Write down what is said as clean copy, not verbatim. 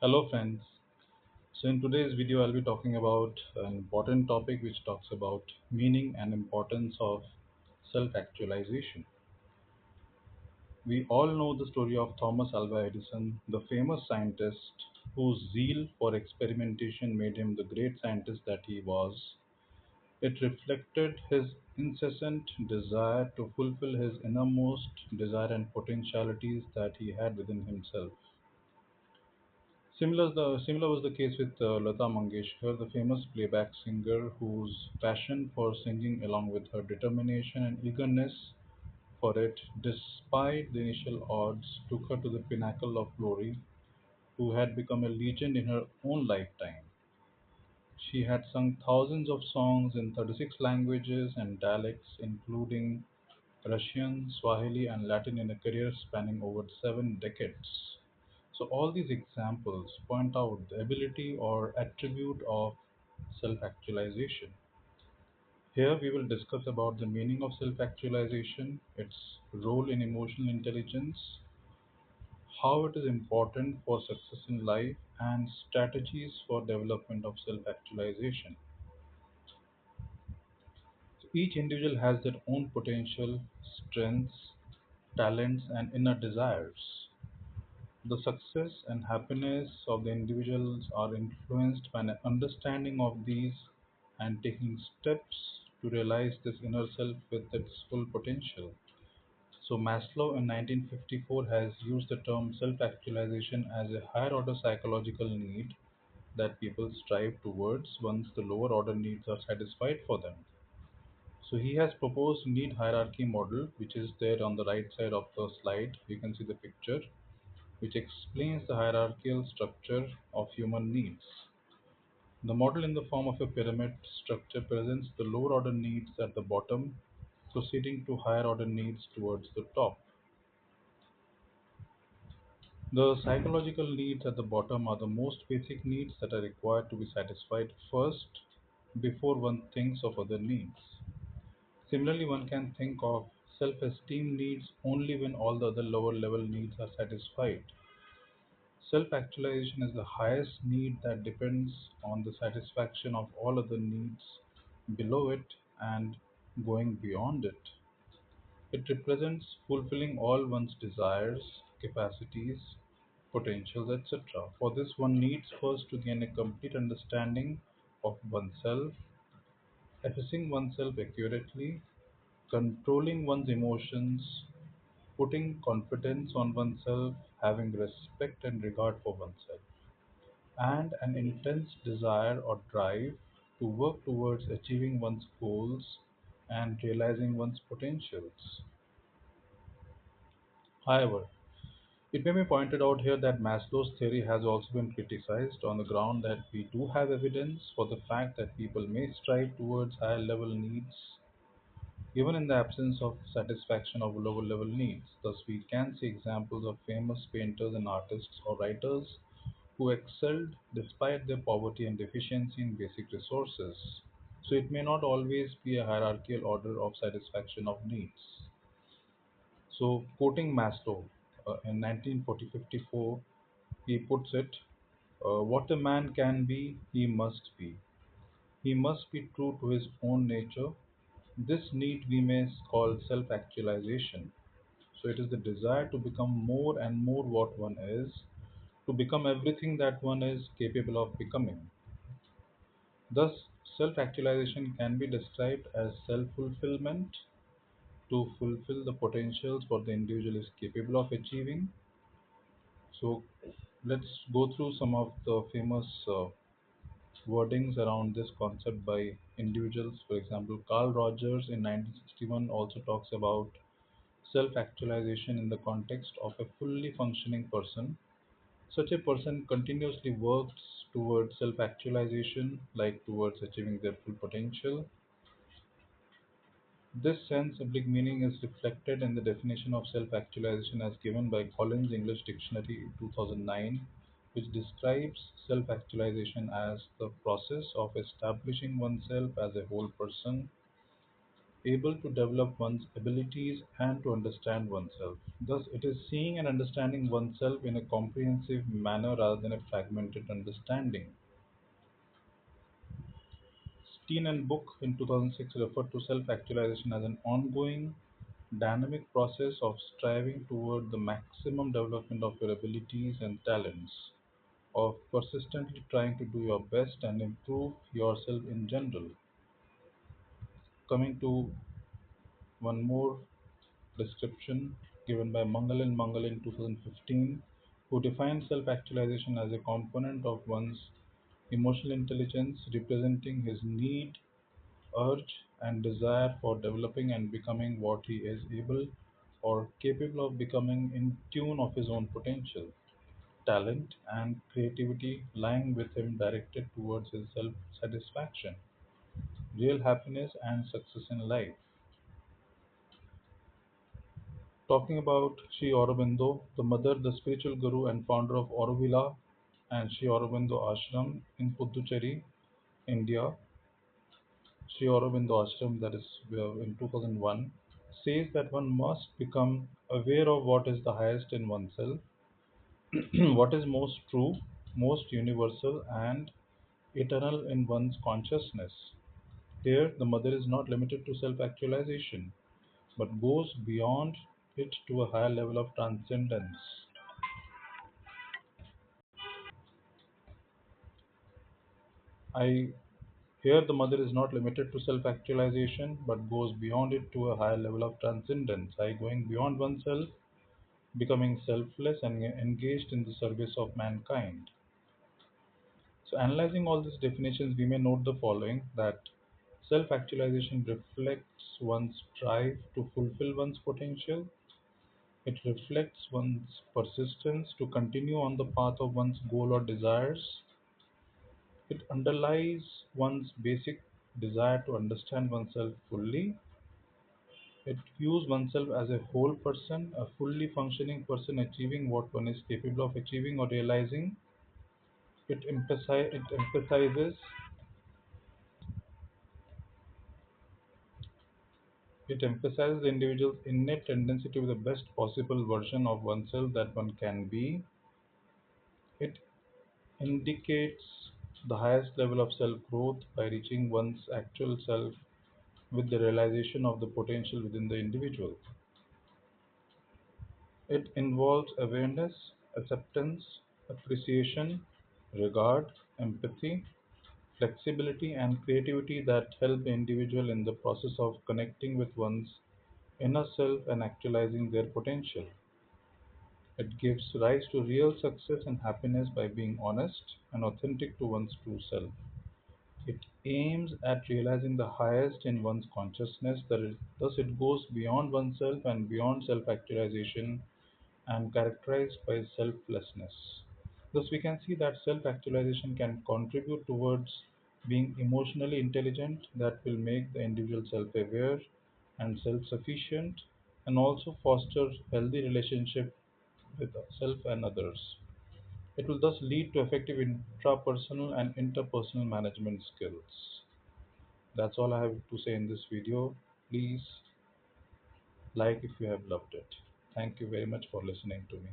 Hello, friends. So, in today's video, I'll be talking about an important topic which talks about meaning and importance of self actualization. We all know the story of Thomas Alva Edison, the famous scientist whose zeal for experimentation made him the great scientist that he was. It reflected his incessant desire to fulfill his innermost desire and potentialities that he had within himself. Similar was the case with Lata Mangeshkar, the famous playback singer whose passion for singing, along with her determination and eagerness for it, despite the initial odds, took her to the pinnacle of glory, who had become a legend in her own lifetime. She had sung thousands of songs in 36 languages and dialects, including Russian, Swahili, and Latin in a career spanning over 7 decades. So, all these examples point out the ability or attribute of self actualization. Here, we will discuss about the meaning of self actualization, its role in emotional intelligence, how it is important for success in life, and strategies for development of self actualization. So each individual has their own potential, strengths, talents, and inner desires. The success and happiness of the individuals are influenced by an understanding of these and taking steps to realize this inner self with its full potential. So Maslow in 1954 has used the term self-actualization as a higher order psychological need that people strive towards once the lower order needs are satisfied for them. So he has proposed need hierarchy model, which is there on the right side of the slide. You can see the picture, which explains the hierarchical structure of human needs. The model in the form of a pyramid structure presents the lower order needs at the bottom, proceeding to higher order needs towards the top. The psychological needs at the bottom are the most basic needs that are required to be satisfied first before one thinks of other needs. Similarly, one can think of self esteem needs only when all the other lower level needs are satisfied. Self actualization is the highest need that depends on the satisfaction of all other needs below it and going beyond it. It represents fulfilling all one's desires, capacities, potentials, etc. For this, one needs first to gain a complete understanding of oneself, assessing oneself accurately, controlling one's emotions, putting confidence on oneself, having respect and regard for oneself, and an intense desire or drive to work towards achieving one's goals and realizing one's potentials. However, it may be pointed out here that Maslow's theory has also been criticized on the ground that we do have evidence for the fact that people may strive towards higher level needs even in the absence of satisfaction of lower level needs. Thus, we can see examples of famous painters and artists or writers who excelled despite their poverty and deficiency in basic resources. So, it may not always be a hierarchical order of satisfaction of needs. So, quoting Maslow in 1954, he puts it, what a man can be, he must be. He must be true to his own nature. This need we may call self actualization. So, it is the desire to become more and more what one is, to become everything that one is capable of becoming. Thus, self actualization can be described as self fulfillment to fulfill the potentials what the individual is capable of achieving. So, let's go through some of the famous wordings around this concept by individuals. For example, Carl Rogers in 1961 also talks about self actualization in the context of a fully functioning person. Such a person continuously works towards self actualization, like towards achieving their full potential. This sense oblique meaning is reflected in the definition of self actualization as given by Collins English Dictionary 2009, which describes self actualization as the process of establishing oneself as a whole person able to develop one's abilities and to understand oneself. Thus, it is seeing and understanding oneself in a comprehensive manner rather than a fragmented understanding. Steen and Book in 2006 referred to self actualization as an ongoing, dynamic process of striving toward the maximum development of your abilities and talents, of persistently trying to do your best and improve yourself in general. Coming to one more description given by Mangal and Mangal in 2015, who defined self actualization as a component of one's emotional intelligence, representing his need, urge, and desire for developing and becoming what he is able or capable of becoming in tune of his own potential, talent, and creativity lying with him directed towards his self satisfaction, real happiness, and success in life. Talking about Sri Aurobindo, the mother, the spiritual guru, and founder of Aurovilla and Sri Aurobindo Ashram in Puducherry, India, Sri Aurobindo Ashram, that is in 2001, says that one must become aware of what is the highest in oneself, what is most true, most universal, and eternal in one's consciousness. Here, the mother is not limited to self actualization, but goes beyond it to a higher level of transcendence. I Here the mother is not limited to self actualization, but goes beyond it to a higher level of transcendence, i.e., going beyond oneself, becoming selfless and engaged in the service of mankind. So, analyzing all these definitions, we may note the following: that self actualization reflects one's drive to fulfill one's potential, it reflects one's persistence to continue on the path of one's goal or desires, it underlies one's basic desire to understand oneself fully, it views oneself as a whole person, a fully functioning person achieving what one is capable of achieving or realizing. It emphasizes the individual's innate tendency to be the best possible version of oneself that one can be. It indicates the highest level of self growth by reaching one's actual self with the realization of the potential within the individual. It involves awareness, acceptance, appreciation, regard, empathy, flexibility, and creativity that help the individual in the process of connecting with one's inner self and actualizing their potential. It gives rise to real success and happiness by being honest and authentic to one's true self. It aims at realizing the highest in one's consciousness, thus, it goes beyond oneself and beyond self actualization and characterized by selflessness. Thus, we can see that self actualization can contribute towards being emotionally intelligent, that will make the individual self aware and self sufficient, and also foster healthy relationship with self and others. It will thus lead to effective intrapersonal and interpersonal management skills. That's all I have to say in this video. Please like if you have loved it. Thank you very much for listening to me.